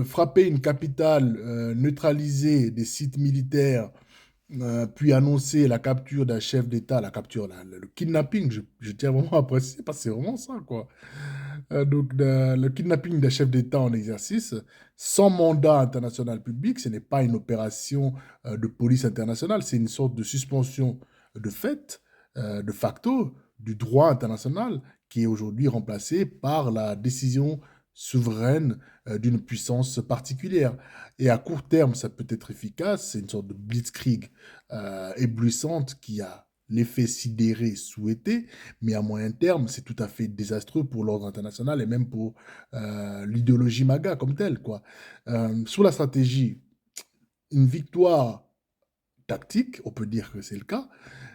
Frapper une capitale, neutraliser des sites militaires, puis annoncer la capture d'un chef d'État, la capture, le kidnapping, je tiens vraiment à préciser parce que c'est vraiment ça, quoi. Donc le kidnapping d'un chef d'État en exercice, sans mandat international public, ce n'est pas une opération, de police internationale, c'est une sorte de suspension de fait, de facto, du droit international qui est aujourd'hui remplacé par la décision souveraine, d'une puissance particulière. Et à court terme, ça peut être efficace, c'est une sorte de blitzkrieg, éblouissante qui a l'effet sidéré souhaité, mais à moyen terme, c'est tout à fait désastreux pour l'ordre international et même pour, l'idéologie MAGA comme telle, quoi. Sur la stratégie, une victoire tactique, on peut dire que c'est le cas,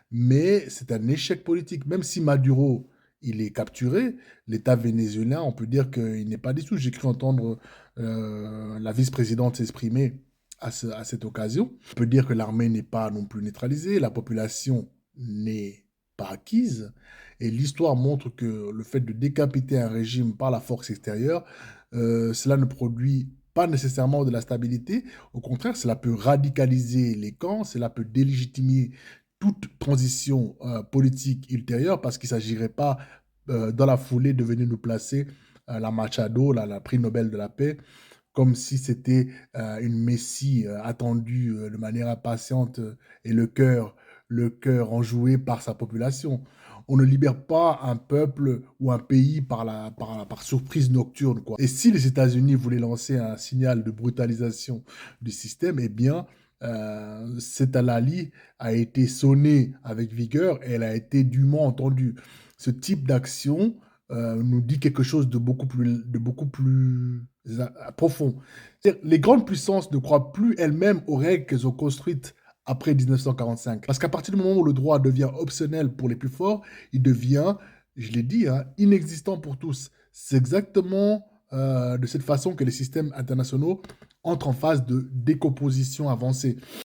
mais c'est un échec politique. Même si Maduro, il est capturé, l'État vénézuélien, on peut dire qu'il n'est pas dissous. J'ai cru entendre, la vice-présidente s'exprimer à cette occasion. On peut dire que l'armée n'est pas non plus neutralisée, la population n'est pas acquise et l'histoire montre que le fait de décapiter un régime par la force extérieure, cela ne produit pas nécessairement de la stabilité. Au contraire, cela peut radicaliser les camps, cela peut délégitimer toute transition, politique ultérieure parce qu'il ne s'agirait pas, dans la foulée de venir nous placer, la Machado, la prix Nobel de la paix, comme si c'était, une messie, attendue, de manière impatiente, et le cœur enjoué par sa population. On ne libère pas un peuple ou un pays par surprise nocturne, quoi. Et si les États-Unis voulaient lancer un signal de brutalisation du système, eh bien, cette halali a été sonnée avec vigueur et elle a été dûment entendue. Ce type d'action, nous dit quelque chose de beaucoup plus profond. C'est-à-dire, les grandes puissances ne croient plus elles-mêmes aux règles qu'elles ont construites après 1945. Parce qu'à partir du moment où le droit devient optionnel pour les plus forts, il devient, je l'ai dit, hein, inexistant pour tous. C'est exactement, de cette façon que les systèmes internationaux entrent en phase de décomposition avancée.